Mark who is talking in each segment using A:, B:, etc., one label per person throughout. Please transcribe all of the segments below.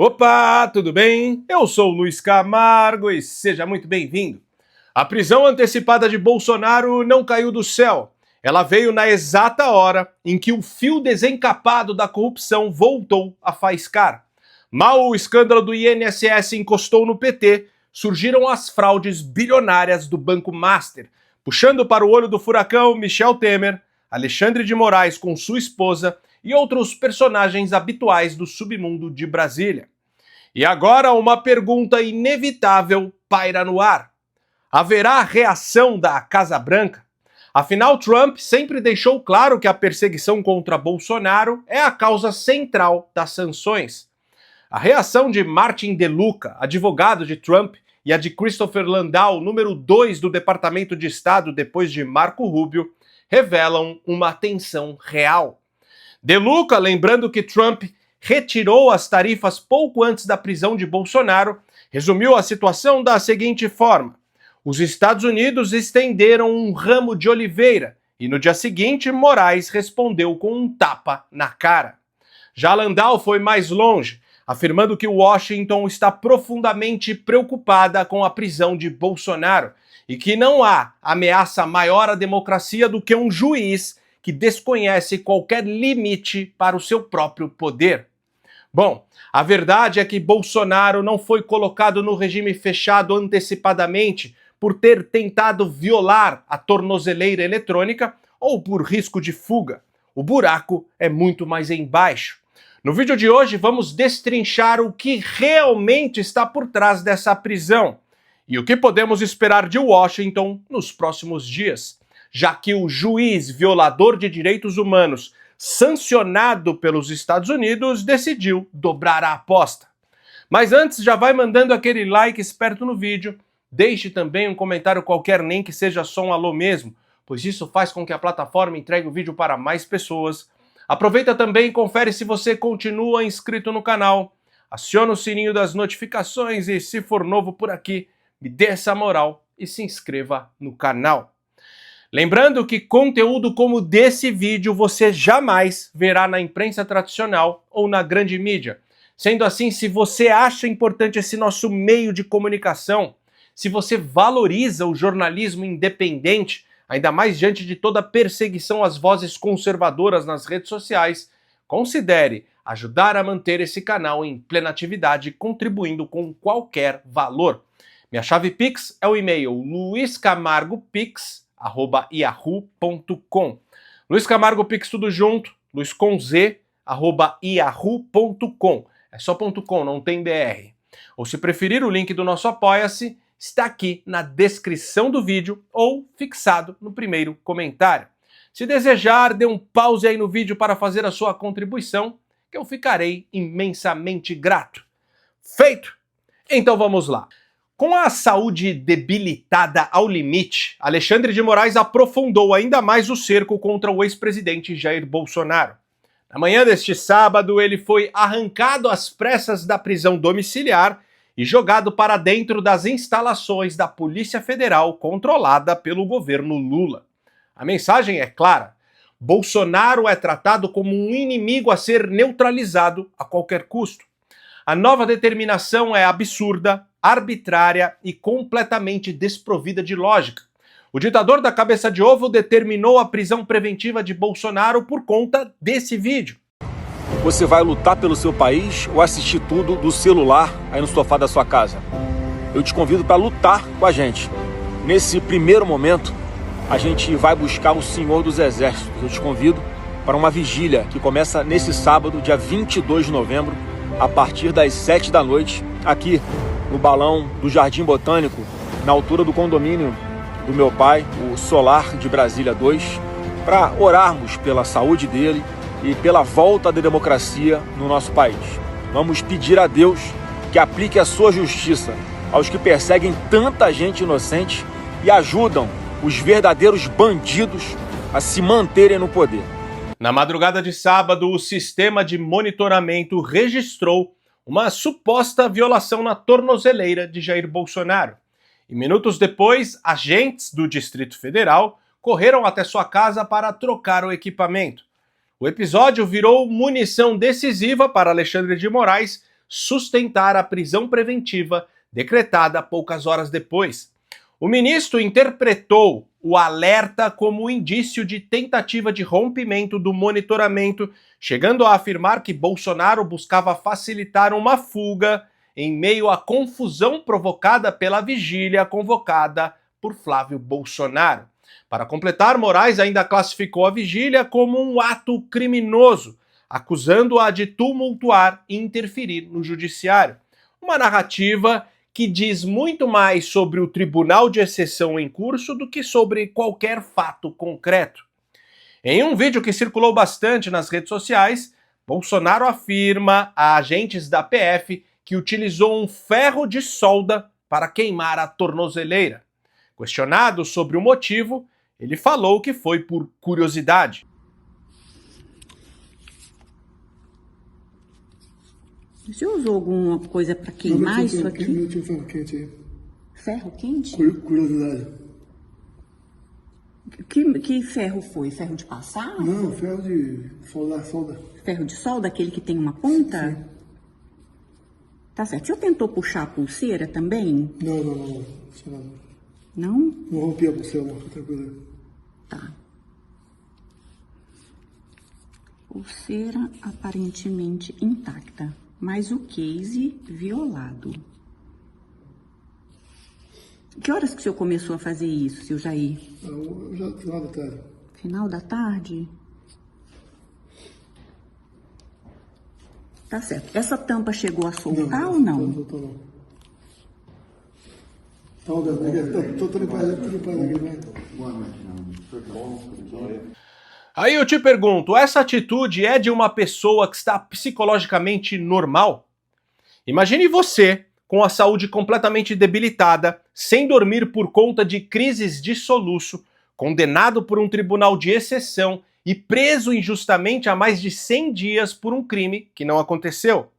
A: Opa, tudo bem? Eu sou o Luiz Camargo e seja muito bem-vindo. A prisão antecipada de Bolsonaro não caiu do céu. Ela veio na exata hora em que o fio desencapado da corrupção voltou a faiscar. Mal o escândalo do INSS encostou no PT, surgiram as fraudes bilionárias do Banco Master, puxando para o olho do furacão Michel Temer, Alexandre de Moraes com sua esposa e outros personagens habituais do submundo de Brasília. E agora uma pergunta inevitável paira no ar. Haverá reação da Casa Branca? Afinal, Trump sempre deixou claro que a perseguição contra Bolsonaro é a causa central das sanções. A reação de Martin DeLuca, advogado de Trump, e a de Christopher Landau, número 2 do Departamento de Estado depois de Marco Rubio, revelam uma tensão real. DeLuca, lembrando que Trump retirou as tarifas pouco antes da prisão de Bolsonaro, resumiu a situação da seguinte forma: os Estados Unidos estenderam um ramo de oliveira e no dia seguinte Moraes respondeu com um tapa na cara. Já Landau foi mais longe, afirmando que Washington está profundamente preocupada com a prisão de Bolsonaro e que não há ameaça maior à democracia do que um juiz que desconhece qualquer limite para o seu próprio poder. Bom, a verdade é que Bolsonaro não foi colocado no regime fechado antecipadamente por ter tentado violar a tornozeleira eletrônica ou por risco de fuga. O buraco é muito mais embaixo. No vídeo de hoje vamos destrinchar o que realmente está por trás dessa prisão e o que podemos esperar de Washington nos próximos dias, já que o juiz violador de direitos humanos, sancionado pelos Estados Unidos, decidiu dobrar a aposta. Mas antes, já vai mandando aquele like esperto no vídeo, deixe também um comentário qualquer, nem que seja só um alô mesmo, pois isso faz com que a plataforma entregue o vídeo para mais pessoas. Aproveita também e confere se você continua inscrito no canal, aciona o sininho das notificações e, se for novo por aqui, me dê essa moral e se inscreva no canal. Lembrando que conteúdo como desse vídeo você jamais verá na imprensa tradicional ou na grande mídia. Sendo assim, se você acha importante esse nosso meio de comunicação, se você valoriza o jornalismo independente, ainda mais diante de toda a perseguição às vozes conservadoras nas redes sociais, considere ajudar a manter esse canal em plena atividade, contribuindo com qualquer valor. Minha chave Pix é o e-mail luiscamargopix@yahoo.com. Luiz Camargo Pix tudo junto, luiz com z, @yahoo.com. É só .com, não tem BR. Ou se preferir, o link do nosso Apoia-se está aqui na descrição do vídeo ou fixado no primeiro comentário. Se desejar, dê um pause aí no vídeo para fazer a sua contribuição, que eu ficarei imensamente grato. Feito? Então vamos lá. Com a saúde debilitada ao limite, Alexandre de Moraes aprofundou ainda mais o cerco contra o ex-presidente Jair Bolsonaro. Na manhã deste sábado, ele foi arrancado às pressas da prisão domiciliar e jogado para dentro das instalações da Polícia Federal controlada pelo governo Lula. A mensagem é clara: Bolsonaro é tratado como um inimigo a ser neutralizado a qualquer custo. A nova determinação é absurda, arbitrária e completamente desprovida de lógica. O ditador da cabeça de ovo determinou a prisão preventiva de Bolsonaro por conta desse vídeo.
B: Você vai lutar pelo seu país ou assistir tudo do celular aí no sofá da sua casa? Eu te convido para lutar com a gente. Nesse primeiro momento, a gente vai buscar o Senhor dos Exércitos. Eu te convido para uma vigília que começa nesse sábado, dia 22 de novembro, a partir das 7 da noite, aqui no balão do Jardim Botânico, na altura do condomínio do meu pai, o Solar de Brasília 2, para orarmos pela saúde dele e pela volta da democracia no nosso país. Vamos pedir a Deus que aplique a sua justiça aos que perseguem tanta gente inocente e ajudam os verdadeiros bandidos a se manterem no poder.
A: Na madrugada de sábado, o sistema de monitoramento registrou uma suposta violação na tornozeleira de Jair Bolsonaro. E minutos depois, agentes do Distrito Federal correram até sua casa para trocar o equipamento. O episódio virou munição decisiva para Alexandre de Moraes sustentar a prisão preventiva decretada poucas horas depois. O ministro interpretou o alerta como indício de tentativa de rompimento do monitoramento, chegando a afirmar que Bolsonaro buscava facilitar uma fuga em meio à confusão provocada pela vigília convocada por Flávio Bolsonaro. Para completar, Moraes ainda classificou a vigília como um ato criminoso, acusando-a de tumultuar e interferir no judiciário. Uma narrativa que diz muito mais sobre o tribunal de exceção em curso do que sobre qualquer fato concreto. Em um vídeo que circulou bastante nas redes sociais, Bolsonaro afirma a agentes da PF que utilizou um ferro de solda para queimar a tornozeleira. Questionado sobre o motivo, ele falou que foi por curiosidade.
C: Você usou alguma coisa para queimar isso aqui?
D: Eu tinha ferro quente aí.
C: Ferro quente?
D: Curiosidade.
C: Que ferro foi? Ferro de passar?
D: Não, ferro de solda.
C: Ferro de solda, aquele que tem uma ponta?
D: Sim.
C: Tá certo. Você tentou puxar a pulseira também?
D: Não.
C: Não?
D: Não rompi a pulseira, não. Fica tranquilo.
C: Tá. Pulseira aparentemente intacta, mas o case violado. Que horas que o senhor começou a fazer isso, seu Jair?
D: Já final da tarde.
C: Final da tarde? Tá certo. Essa tampa chegou a soltar ou não?
D: Não soltou, não. Tô limpando aqui, né? Boa noite, não.
A: Aí eu te pergunto, essa atitude é de uma pessoa que está psicologicamente normal? Imagine você, com a saúde completamente debilitada, sem dormir por conta de crises de soluço, condenado por um tribunal de exceção e preso injustamente há mais de 100 dias por um crime que não aconteceu.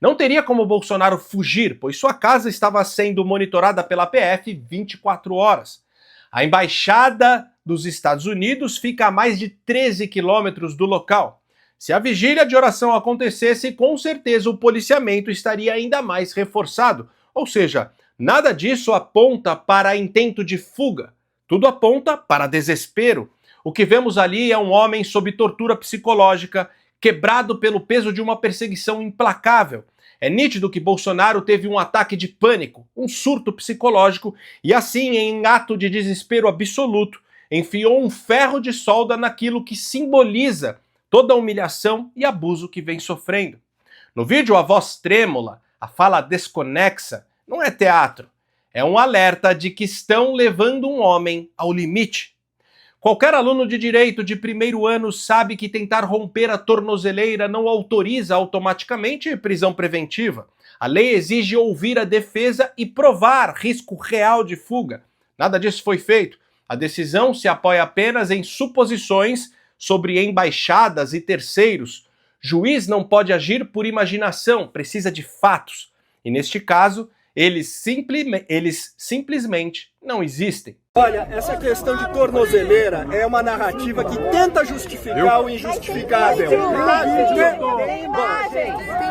A: Não teria como Bolsonaro fugir, pois sua casa estava sendo monitorada pela PF 24 horas. A embaixada dos Estados Unidos fica a mais de 13 quilômetros do local. Se a vigília de oração acontecesse, com certeza o policiamento estaria ainda mais reforçado. Ou seja, nada disso aponta para intento de fuga. Tudo aponta para desespero. O que vemos ali é um homem sob tortura psicológica, quebrado pelo peso de uma perseguição implacável. É nítido que Bolsonaro teve um ataque de pânico, um surto psicológico, e assim, em ato de desespero absoluto, enfiou um ferro de solda naquilo que simboliza toda a humilhação e abuso que vem sofrendo. No vídeo, a voz trêmula, a fala desconexa, não é teatro, é um alerta de que estão levando um homem ao limite. Qualquer aluno de direito de primeiro ano sabe que tentar romper a tornozeleira não autoriza automaticamente prisão preventiva. A lei exige ouvir a defesa e provar risco real de fuga. Nada disso foi feito. A decisão se apoia apenas em suposições sobre embaixadas e terceiros. Juiz não pode agir por imaginação, precisa de fatos. E neste caso, eles simplesmente não existem.
B: Olha, essa questão de tornozeleira é uma narrativa que tenta justificar o injustificável.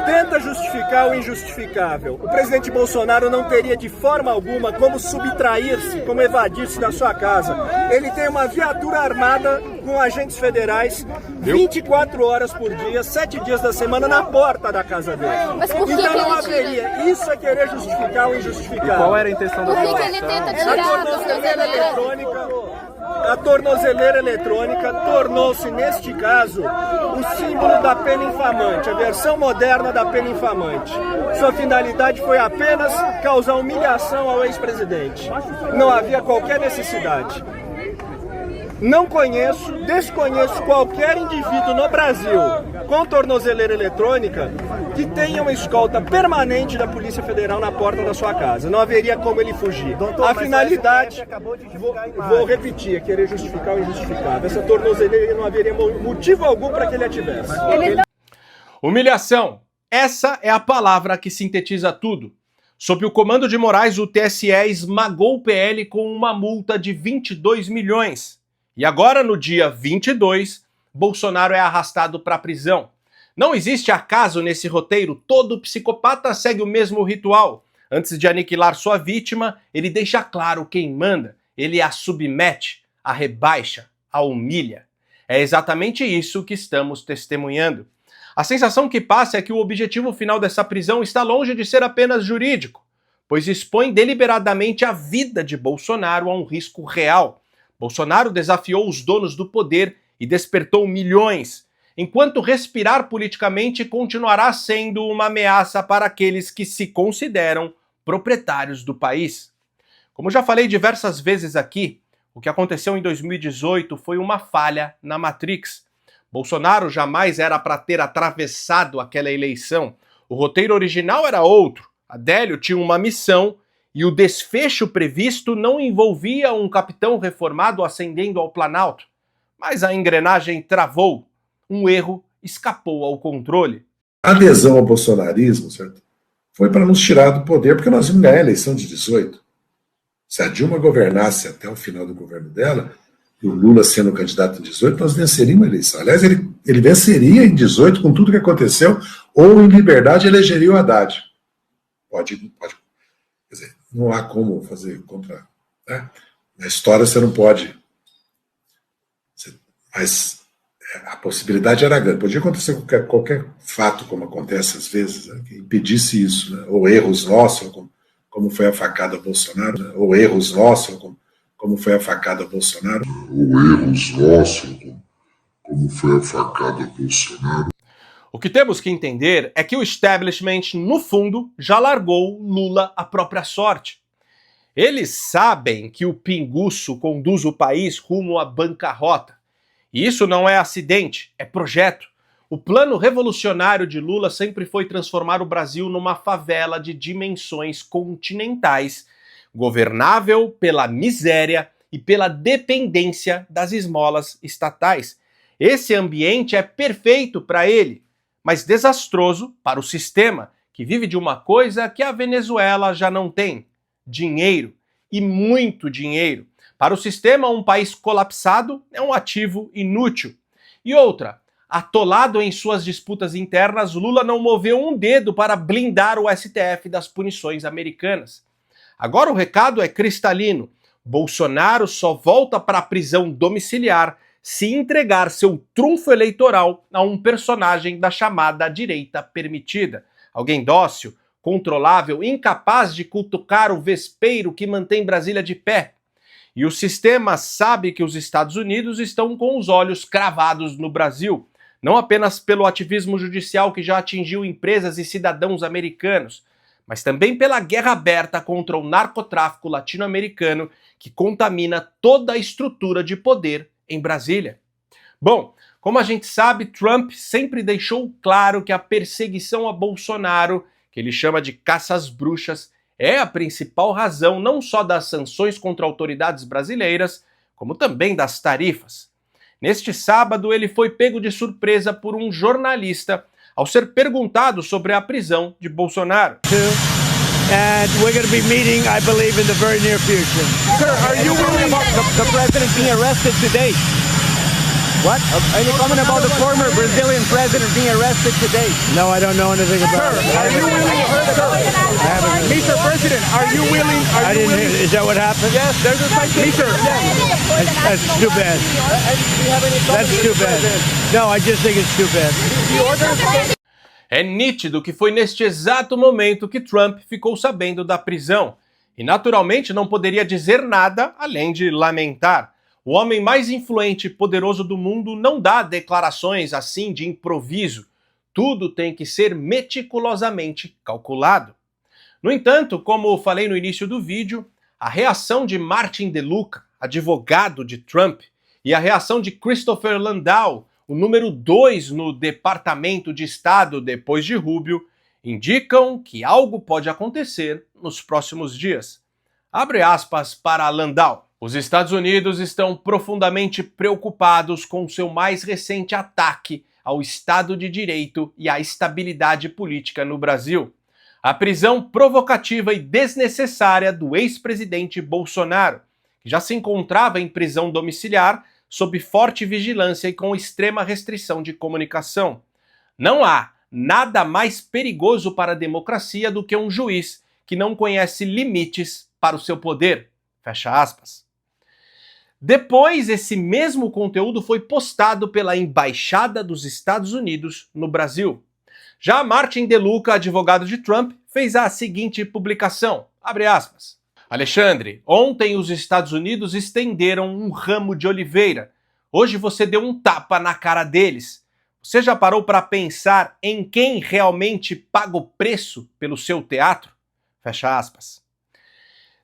B: Tenta justificar o injustificável. O presidente Bolsonaro não teria de forma alguma como subtrair-se, como evadir-se da sua casa. Ele tem uma viatura armada com agentes federais 24 horas por dia, 7 dias da semana na porta da casa dele.
E: Mas por que
B: então
E: que
B: não
E: ele
B: haveria. Isso é querer justificar o injustificável.
F: Qual era a intenção da
E: Por que ele tenta tirar a tornozeleira?
B: A tornozeleira eletrônica tornou-se, neste caso, o símbolo da pena infamante, a versão moderna da pena infamante. Sua finalidade foi apenas causar humilhação ao ex-presidente. Não havia qualquer necessidade. Não desconheço qualquer indivíduo no Brasil com tornozeleira eletrônica que tenha uma escolta permanente da Polícia Federal na porta da sua casa. Não haveria como ele fugir. A finalidade, vou repetir, é querer justificar o injustificável. Essa tornozeleira não haveria motivo algum para que ele a tivesse.
A: Humilhação. Essa é a palavra que sintetiza tudo. Sob o comando de Moraes, o TSE esmagou o PL com uma multa de 22 milhões. E agora, no dia 22, Bolsonaro é arrastado para a prisão. Não existe acaso nesse roteiro, todo psicopata segue o mesmo ritual. Antes de aniquilar sua vítima, ele deixa claro quem manda, ele a submete, a rebaixa, a humilha. É exatamente isso que estamos testemunhando. A sensação que passa é que o objetivo final dessa prisão está longe de ser apenas jurídico, pois expõe deliberadamente a vida de Bolsonaro a um risco real. Bolsonaro desafiou os donos do poder e despertou milhões, enquanto respirar politicamente continuará sendo uma ameaça para aqueles que se consideram proprietários do país. Como já falei diversas vezes aqui, o que aconteceu em 2018 foi uma falha na Matrix. Bolsonaro jamais era para ter atravessado aquela eleição. O roteiro original era outro. Adélio tinha uma missão e o desfecho previsto não envolvia um capitão reformado ascendendo ao Planalto. Mas a engrenagem travou. Um erro escapou ao controle.
F: A adesão ao bolsonarismo, certo, foi para nos tirar do poder, porque nós vimos ganhar a eleição de 18. Se a Dilma governasse até o final do governo dela, e o Lula sendo candidato em 18, nós venceríamos a eleição. Aliás, ele venceria em 18 com tudo que aconteceu, ou em liberdade elegeria o Haddad. Pode. Quer dizer, não há como fazer contra. Né? Na história você não pode. Mas a possibilidade era grande. Podia acontecer qualquer fato, como acontece às vezes, né, que impedisse isso, né? Ou erros nossos, como foi a facada Bolsonaro, né? Ou erros nossos, como foi a facada Bolsonaro.
G: Ou erros nossos, como foi a facada Bolsonaro.
A: O que temos que entender é que o establishment, no fundo, já largou Lula à própria sorte. Eles sabem que o pinguço conduz o país rumo à bancarrota. E isso não é acidente, é projeto. O plano revolucionário de Lula sempre foi transformar o Brasil numa favela de dimensões continentais, governável pela miséria e pela dependência das esmolas estatais. Esse ambiente é perfeito para ele, mas desastroso para o sistema, que vive de uma coisa que a Venezuela já não tem: dinheiro, e muito dinheiro. Para o sistema, um país colapsado é um ativo inútil. E outra, atolado em suas disputas internas, Lula não moveu um dedo para blindar o STF das punições americanas. Agora o recado é cristalino: Bolsonaro só volta para a prisão domiciliar se entregar seu trunfo eleitoral a um personagem da chamada direita permitida. Alguém dócil, controlável, incapaz de cutucar o vespeiro que mantém Brasília de pé. E o sistema sabe que os Estados Unidos estão com os olhos cravados no Brasil, não apenas pelo ativismo judicial que já atingiu empresas e cidadãos americanos, mas também pela guerra aberta contra o narcotráfico latino-americano que contamina toda a estrutura de poder em Brasília. Bom, como a gente sabe, Trump sempre deixou claro que a perseguição a Bolsonaro, que ele chama de caça às bruxas, é a principal razão não só das sanções contra autoridades brasileiras, como também das tarifas. Neste sábado, ele foi pego de surpresa por um jornalista ao ser perguntado sobre a prisão de Bolsonaro.
H: And we're going to be meeting, I believe, in the very near future.
B: Sir, are you willing about the president being arrested today?
H: What?
B: Any comment about the former Brazilian president being arrested today?
H: No, I don't know anything about it.
B: Are you willing? Mr. President, are you willing?
H: I didn't hear. Is that what happened?
B: Yes, there's a citation.
H: That's too bad. That's too bad. No, I just think it's too bad.
A: É nítido que foi neste exato momento que Trump ficou sabendo da prisão. E naturalmente não poderia dizer nada além de lamentar. O homem mais influente e poderoso do mundo não dá declarações assim de improviso. Tudo tem que ser meticulosamente calculado. No entanto, como falei no início do vídeo, a reação de Martin DeLuca, advogado de Trump, e a reação de Christopher Landau, o número 2 no Departamento de Estado depois de Rubio, indicam que algo pode acontecer nos próximos dias. Abre aspas para Landau. Os Estados Unidos estão profundamente preocupados com seu mais recente ataque ao Estado de Direito e à estabilidade política no Brasil. A prisão provocativa e desnecessária do ex-presidente Bolsonaro, que já se encontrava em prisão domiciliar sob forte vigilância e com extrema restrição de comunicação. Não há nada mais perigoso para a democracia do que um juiz que não conhece limites para o seu poder. Fecha aspas. Depois, esse mesmo conteúdo foi postado pela Embaixada dos Estados Unidos no Brasil. Já Martin DeLuca, advogado de Trump, fez a seguinte publicação, abre aspas. Alexandre, ontem os Estados Unidos estenderam um ramo de oliveira. Hoje você deu um tapa na cara deles. Você já parou para pensar em quem realmente paga o preço pelo seu teatro? Fecha aspas.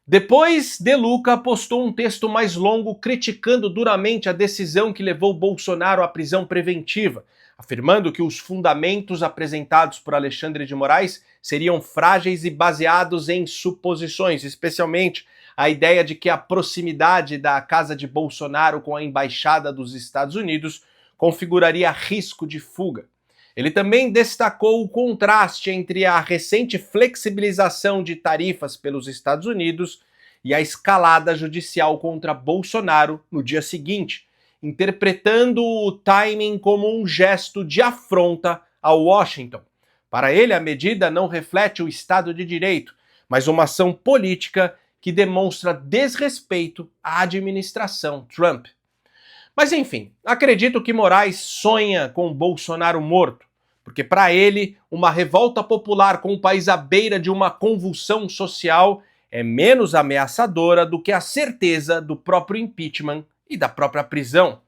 A: Depois, DeLuca postou um texto mais longo criticando duramente a decisão que levou Bolsonaro à prisão preventiva, afirmando que os fundamentos apresentados por Alexandre de Moraes seriam frágeis e baseados em suposições, especialmente a ideia de que a proximidade da casa de Bolsonaro com a Embaixada dos Estados Unidos configuraria risco de fuga. Ele também destacou o contraste entre a recente flexibilização de tarifas pelos Estados Unidos e a escalada judicial contra Bolsonaro no dia seguinte, interpretando o timing como um gesto de afronta a Washington. Para ele, a medida não reflete o Estado de Direito, mas uma ação política que demonstra desrespeito à administração Trump. Mas enfim, acredito que Moraes sonha com Bolsonaro morto, porque para ele, uma revolta popular com o país à beira de uma convulsão social é menos ameaçadora do que a certeza do próprio impeachment e da própria prisão.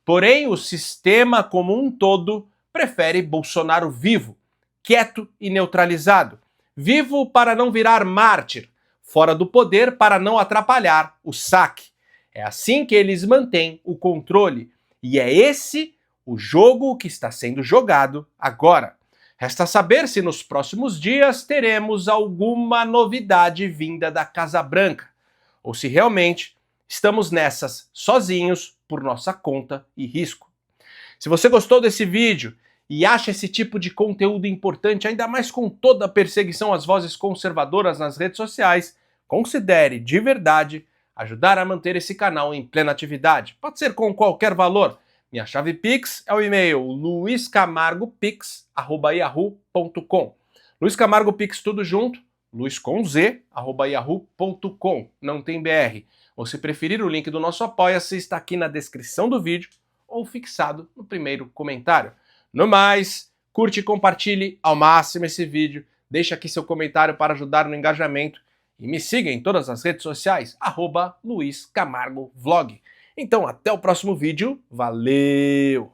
A: Porém, o sistema como um todo prefere Bolsonaro vivo, quieto e neutralizado. Vivo para não virar mártir, fora do poder para não atrapalhar o saque. É assim que eles mantêm o controle. E é esse o jogo que está sendo jogado agora. Resta saber se nos próximos dias teremos alguma novidade vinda da Casa Branca, ou se realmente estamos nessas sozinhos por nossa conta e risco. Se você gostou desse vídeo e acha esse tipo de conteúdo importante, ainda mais com toda a perseguição às vozes conservadoras nas redes sociais, considere de verdade ajudar a manter esse canal em plena atividade. Pode ser com qualquer valor. Minha chave Pix é o e-mail luiscamargopix@yahoo.com. Luiz Camargo Pix tudo junto, luis@yahoo.com. Não tem BR. Ou se preferir, o link do nosso Apoia-se está aqui na descrição do vídeo ou fixado no primeiro comentário. No mais, curte e compartilhe ao máximo esse vídeo, deixa aqui seu comentário para ajudar no engajamento e me siga em todas as redes sociais, @LuisCamargoVlog. Então até o próximo vídeo, valeu!